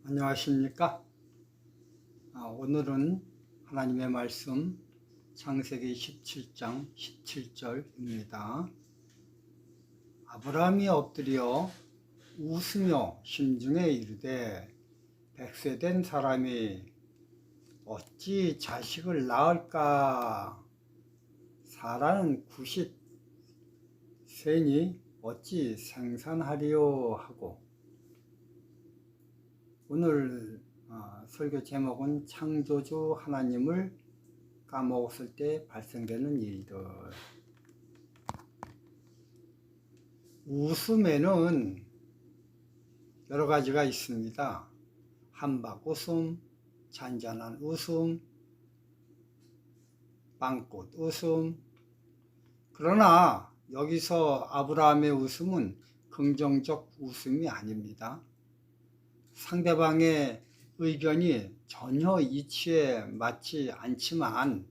안녕하십니까? 오늘은 하나님의 말씀 창세기 17장 17절입니다. 아브라함이 엎드려 웃으며 심중에 이르되 100세 된 사람이 어찌 자식을 낳을까? 사라는 90세니 어찌 생산하리요 하고. 오늘 설교 제목은 창조주 하나님을 까먹었을 때 발생되는 일들. 웃음에는 여러 가지가 있습니다. 한박 웃음, 잔잔한 웃음, 빵꽃 웃음. 그러나 여기서 아브라함의 웃음은 긍정적 웃음이 아닙니다. 상대방의 의견이 전혀 이치에 맞지 않지만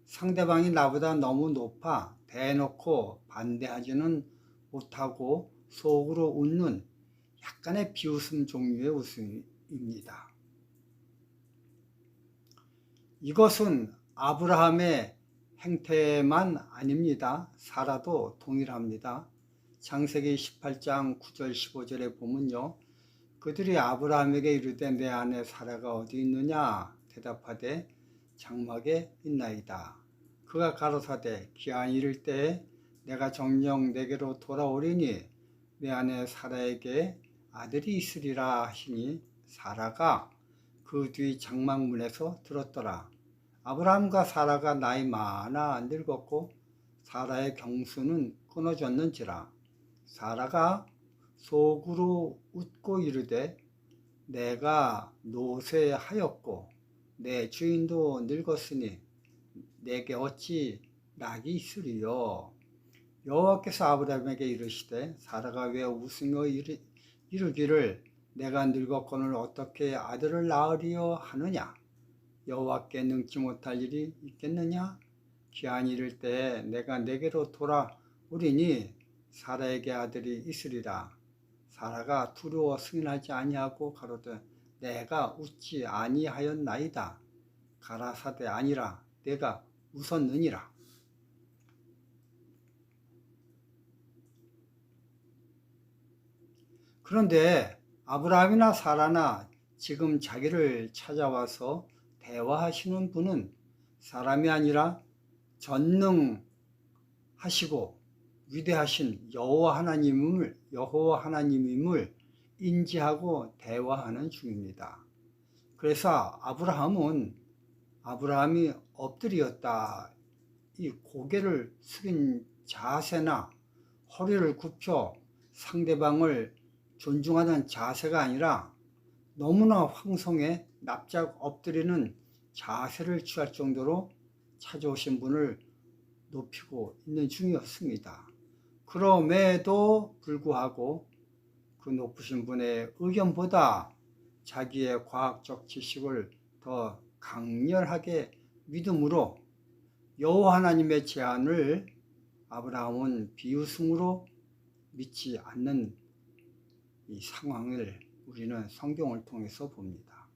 상대방이 나보다 너무 높아 대놓고 반대하지는 못하고 속으로 웃는 약간의 비웃음 종류의 웃음입니다. 이것은 아브라함의 행태만 아닙니다. 사라도 동일합니다. 창세기 18장 9절 15절에 보면요. 그들이 아브라함에게 이르되 내 아내 사라가 어디 있느냐? 대답하되 장막에 있나이다. 그가 가로사대 기한이 이를 때에 내가 정녕 내게로 돌아오리니 내 아내 사라에게 아들이 있으리라 하시니 사라가 그 뒤 장막문에서 들었더라. 아브라함과 사라가 나이 많아 늙었고 사라의 경수는 끊어졌는지라. 사라가 속으로 웃고 이르되 내가 노쇠하였고 내 주인도 늙었으니 내게 어찌 낙이 있으리요. 여호와께서 아브라함에게 이르시되 사라가 왜 웃으며 이르기를 내가 늙었거늘 어떻게 아들을 낳으리요 하느냐. 여호와께 능치 못할 일이 있겠느냐. 기한이 이를 때에 내가 내게로 돌아오리니 사라에게 아들이 있으리라. 사라가 두려워 승인하지 아니하고 가로되 내가 웃지 아니하였나이다. 가라사대 아니라 내가 웃었느니라. 그런데 아브라함이나 사라나 지금 자기를 찾아와서 대화하시는 분은 사람이 아니라 전능하시고 위대하신 여호와 하나님임을 인지하고 대화하는 중입니다. 그래서 아브라함이 엎드렸다. 이 고개를 숙인 자세나 허리를 굽혀 상대방을 존중하는 자세가 아니라 너무나 황송해 납작 엎드리는 자세를 취할 정도로 찾아오신 분을 높이고 있는 중이었습니다. 그럼에도 불구하고 그 높으신 분의 의견보다 자기의 과학적 지식을 더 강렬하게 믿음으로 여호와 하나님의 제안을 아브라함은 비웃음으로 믿지 않는 이 상황을 우리는 성경을 통해서 봅니다.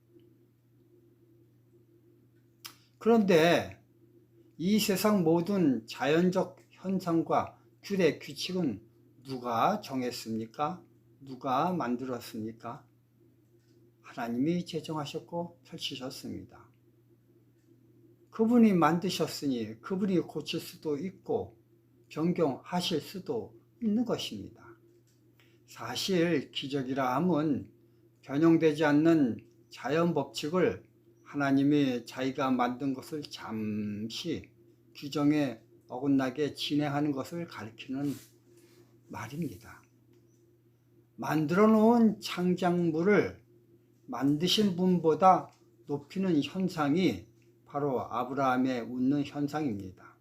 그런데 이 세상 모든 자연적 현상과 규례, 규칙은 누가 정했습니까? 누가 만들었습니까? 하나님이 제정하셨고 펼치셨습니다. 그분이 만드셨으니 그분이 고칠 수도 있고 변경하실 수도 있는 것입니다. 사실 기적이라 함은 변형되지 않는 자연 법칙을 하나님이 자기가 만든 것을 잠시 규정에 어긋나게 진행하는 것을 가리키는 말입니다. 만들어 놓은 창작물을 만드신 분보다 높이는 현상이 바로 아브라함의 웃는 현상입니다.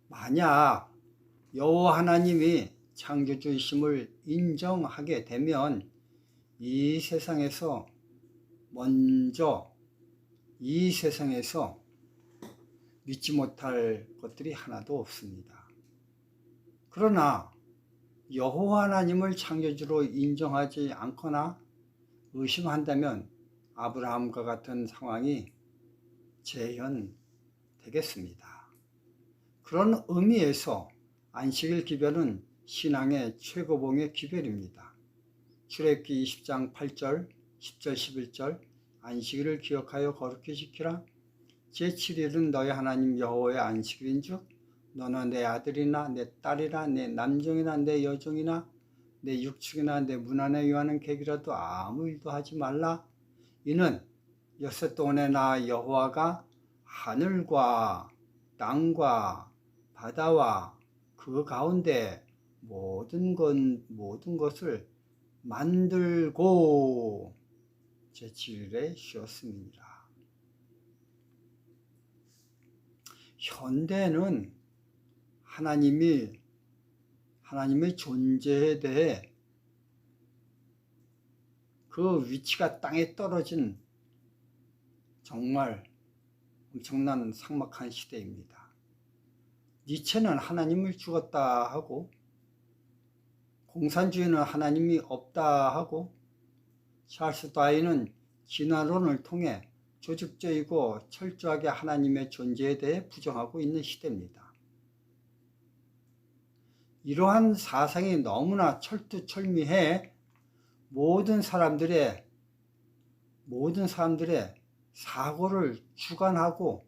만약 여호와 하나님이 창조주이심을 인정하게 되면 이 세상에서 믿지 못할 것들이 하나도 없습니다. 그러나 여호와 하나님을 창조주로 인정하지 않거나 의심한다면 아브라함과 같은 상황이 재현되겠습니다. 그런 의미에서 안식일 기별은 신앙의 최고봉의 기별입니다. 출애굽기 20장 8절, 10절, 11절 안식일을 기억하여 거룩히 지키라. 제7일은 너희 하나님 여호와의 안식일인즉 너나 내 아들이나 내 딸이나 내 남종이나 내 여종이나 내 육축이나 내 문 안에 유하는 객이라도 아무 일도 하지 말라. 이는 엿새 동안에 나 여호와가 하늘과 땅과 바다와 그 가운데 모든 것을 만들고 제7일에 쉬었음이니라. 현대는 하나님의 존재에 대해 그 위치가 땅에 떨어진 정말 엄청난 삭막한 시대입니다. 니체는 하나님을 죽었다 하고, 공산주의는 하나님이 없다 하고, 찰스 다윈은 진화론을 통해 조직적이고 철저하게 하나님의 존재에 대해 부정하고 있는 시대입니다. 이러한 사상이 너무나 철두철미해 모든 사람들의 사고를 주관하고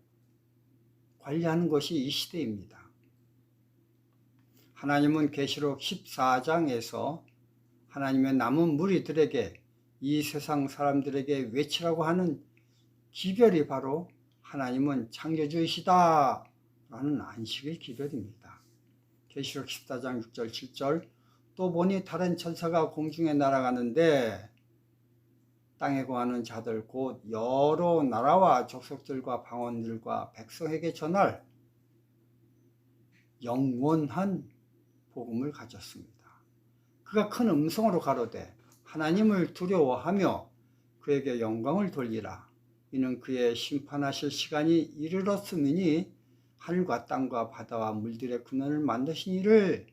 관리하는 것이 이 시대입니다. 하나님은 계시록 14장에서 하나님의 남은 무리들에게 이 세상 사람들에게 외치라고 하는 기별이 바로 하나님은 창조주이시다 라는 안식일 기별입니다. 계시록 14장 6절 7절 또 보니 다른 천사가 공중에 날아가는데 땅에 거하는 자들 곧 여러 나라와 족속들과 방언들과 백성에게 전할 영원한 복음을 가졌습니다. 그가 큰 음성으로 가로되 하나님을 두려워하며 그에게 영광을 돌리라. 이는 그의 심판하실 시간이 이르렀음이니 하늘과 땅과 바다와 물들의 근원을 만드신 이를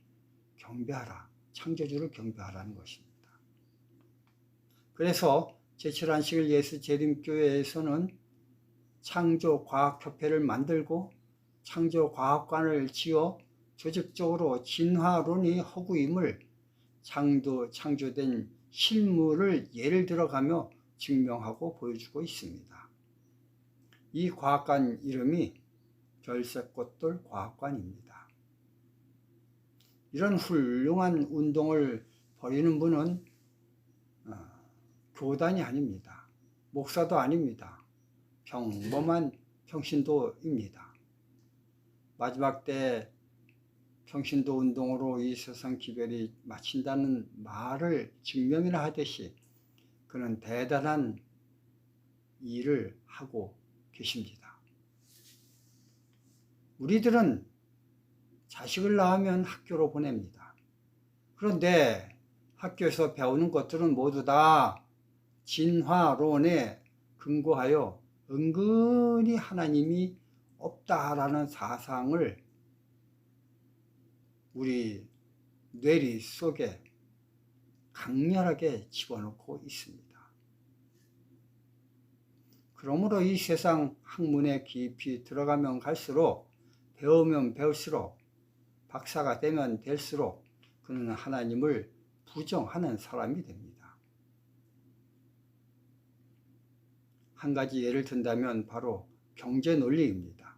경배하라. 창조주를 경배하라는 것입니다. 그래서 제7안식일 예수재림교회에서는 창조과학협회를 만들고 창조과학관을 지어 조직적으로 진화론이 허구임을 창조된 실물을 예를 들어가며 증명하고 보여주고 있습니다. 이 과학관 이름이 결색꽃돌 과학관입니다. 이런 훌륭한 운동을 벌이는 분은 교단이 아닙니다. 목사도 아닙니다. 평범한 평신도입니다. 마지막 때 평신도 운동으로 이 세상 기별이 마친다는 말을 증명이나 하듯이 그는 대단한 일을 하고 계십니다. 우리들은 자식을 낳으면 학교로 보냅니다. 그런데 학교에서 배우는 것들은 모두 다 진화론에 근거하여 은근히 하나님이 없다라는 사상을 우리 뇌리 속에 강렬하게 집어넣고 있습니다. 그러므로 이 세상 학문에 깊이 들어가면 갈수록 배우면 배울수록 박사가 되면 될수록 그는 하나님을 부정하는 사람이 됩니다. 한 가지 예를 든다면 바로 경제 논리입니다.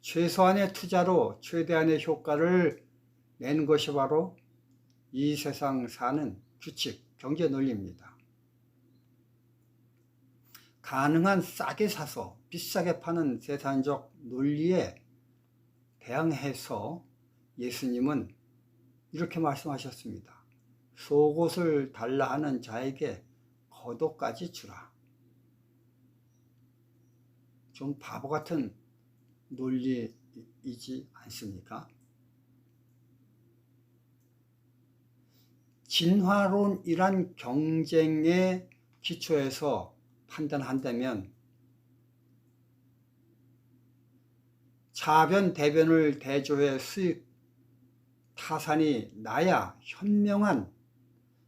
최소한의 투자로 최대한의 효과를 내는 것이 바로 이 세상 사는 규칙, 경제 논리입니다. 가능한 싸게 사서 비싸게 파는 세상적 논리에 대항해서 예수님은 이렇게 말씀하셨습니다. 속옷을 달라 하는 자에게 겉옷까지 주라. 좀 바보 같은 논리이지 않습니까? 진화론이란 경쟁의 기초에서 판단한다면 차변 대변을 대조해 수익 타산이 나야 현명한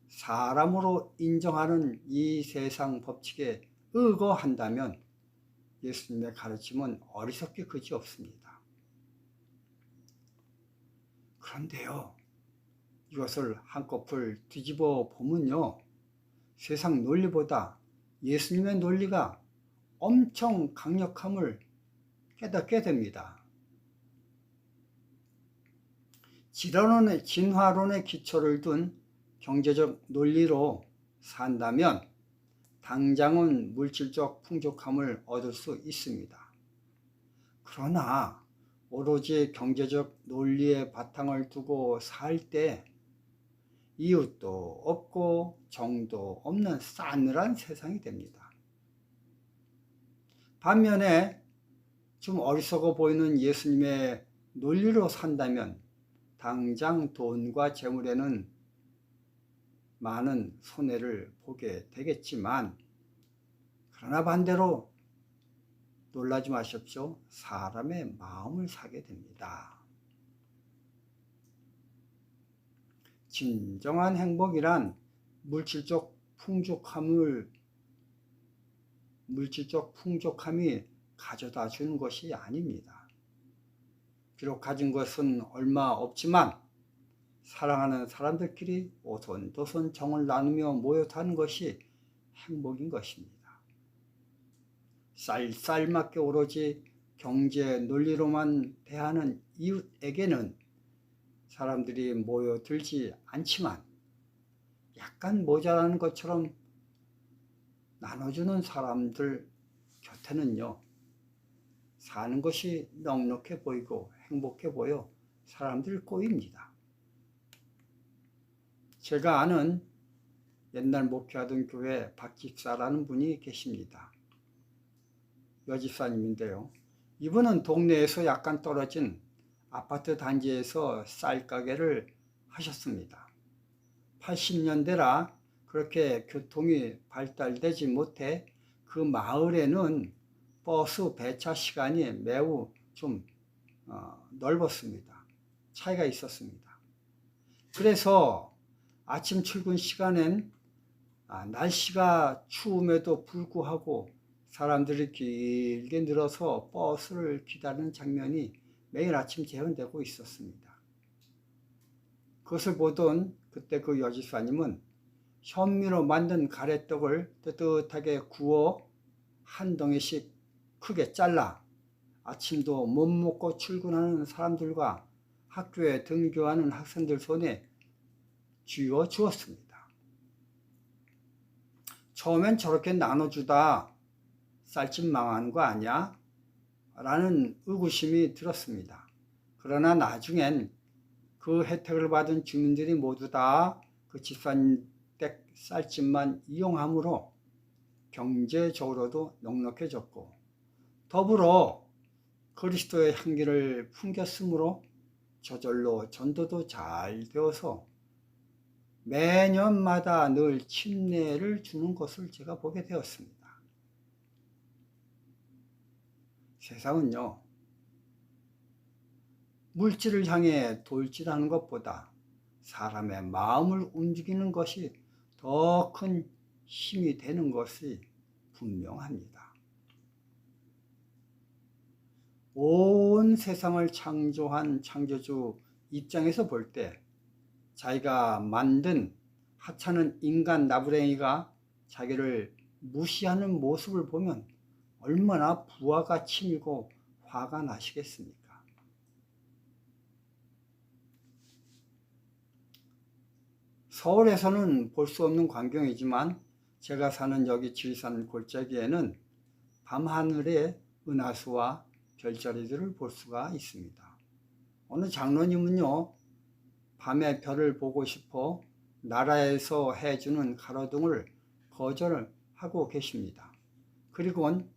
사람으로 인정하는 이 세상 법칙에 의거한다면 예수님의 가르침은 어리석기 그지없습니다. 그런데요, 이것을 한꺼풀 뒤집어 보면요, 세상 논리보다 예수님의 논리가 엄청 강력함을 깨닫게 됩니다. 진화론의 기초를 둔 경제적 논리로 산다면 당장은 물질적 풍족함을 얻을 수 있습니다. 그러나 오로지 경제적 논리의 바탕을 두고 살 때 이웃도 없고 정도 없는 싸늘한 세상이 됩니다. 반면에 좀 어리석어 보이는 예수님의 논리로 산다면 당장 돈과 재물에는 많은 손해를 보게 되겠지만, 그러나 반대로 놀라지 마십시오. 사람의 마음을 사게 됩니다. 진정한 행복이란 물질적 풍족함이 가져다 주는 것이 아닙니다. 비록 가진 것은 얼마 없지만 사랑하는 사람들끼리 오손도손 정을 나누며 모여 사는 것이 행복인 것입니다. 쌀쌀맞게 오로지 경제 논리로만 대하는 이웃에게는 사람들이 모여들지 않지만 약간 모자라는 것처럼 나눠주는 사람들 곁에는요, 사는 것이 넉넉해 보이고 행복해 보여 사람들이 꼬입니다. 제가 아는 옛날 목회하던 교회 박 집사라는 분이 계십니다. 여집사님인데요. 이분은 동네에서 약간 떨어진 아파트 단지에서 쌀가게를 하셨습니다. 80년대라 그렇게 교통이 발달되지 못해 그 마을에는 버스 배차 시간이 매우 좀 넓었습니다. 차이가 있었습니다. 그래서 아침 출근 시간엔 날씨가 추움에도 불구하고 사람들이 길게 늘어서 버스를 기다리는 장면이 매일 아침 재현되고 있었습니다. 그것을 보던 그때 그 여집사님은 현미로 만든 가래떡을 뜨뜻하게 구워 한 덩이씩 크게 잘라 아침도 못 먹고 출근하는 사람들과 학교에 등교하는 학생들 손에 쥐어 주었습니다. 처음엔 저렇게 나눠주다 쌀집 망하는 거 아니야? 라는 의구심이 들었습니다. 그러나 나중엔 그 혜택을 받은 주민들이 모두 다 그 집사님 댁 쌀집만 이용함으로 경제적으로도 넉넉해졌고 더불어 그리스도의 향기를 풍겼으므로 저절로 전도도 잘 되어서 매년마다 늘 침례를 주는 것을 제가 보게 되었습니다. 세상은요, 물질을 향해 돌진하는 것보다 사람의 마음을 움직이는 것이 더 큰 힘이 되는 것이 분명합니다. 온 세상을 창조한 창조주 입장에서 볼 때 자기가 만든 하찮은 인간 나부랭이가 자기를 무시하는 모습을 보면 얼마나 부하가 치밀고 화가 나시겠습니까? 서울에서는 볼 수 없는 광경이지만 제가 사는 여기 지리산 골짜기에는 밤하늘의 은하수와 별자리들을 볼 수가 있습니다. 어느 장로님은요, 밤에 별을 보고 싶어 나라에서 해주는 가로등을 거절하고 계십니다. 그리고는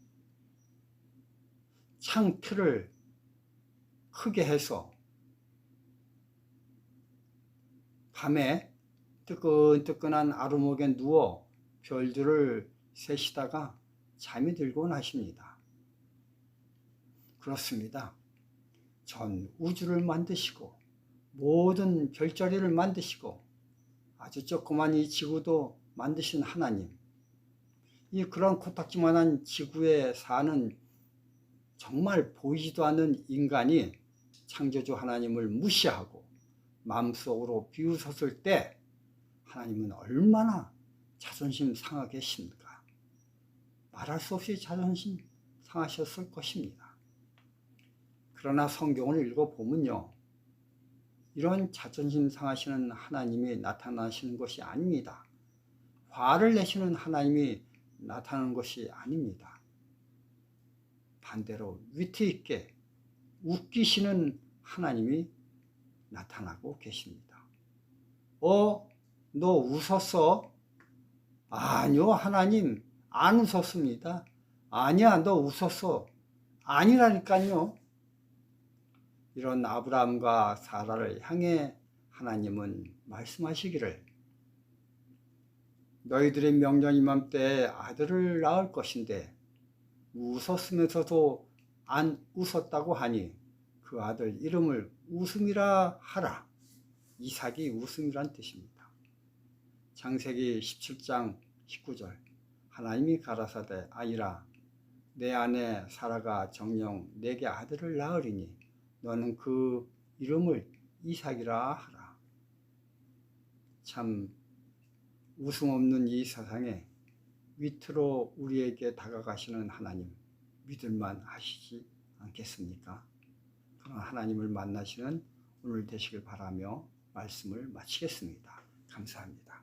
창틀을 크게 해서 밤에 뜨끈뜨끈한 아루목에 누워 별들을 세시다가 잠이 들곤 하십니다. 그렇습니다. 전 우주를 만드시고 모든 별자리를 만드시고 아주 조그만 이 지구도 만드신 하나님, 이 그런 코딱지만한 지구에 사는 정말 보이지도 않는 인간이 창조주 하나님을 무시하고 마음속으로 비웃었을 때 하나님은 얼마나 자존심 상하겠습니까? 말할 수 없이 자존심 상하셨을 것입니다. 그러나 성경을 읽어보면요, 이런 자존심 상하시는 하나님이 나타나시는 것이 아닙니다. 화를 내시는 하나님이 나타나는 것이 아닙니다. 반대로 위트 있게 웃기시는 하나님이 나타나고 계십니다. 너 웃었어? 아니요, 하나님 안 웃었습니다. 아니야, 너 웃었어. 아니라니까요. 이런 아브라함과 사라를 향해 하나님은 말씀하시기를, 너희들의 명년 이맘때에 아들을 낳을 것인데 웃었으면서도 안 웃었다고 하니 그 아들 이름을 웃음이라 하라. 이삭이 웃음이란 뜻입니다. 창세기 17장 19절, 하나님이 가라사대 아이라 내 아내 사라가 정녕 내게 아들을 낳으리니 너는 그 이름을 이삭이라 하라. 참 웃음 없는 이 세상에 위트로 우리에게 다가가시는 하나님 믿을만 하시지 않겠습니까? 그런 하나님을 만나시는 오늘 되시길 바라며 말씀을 마치겠습니다. 감사합니다.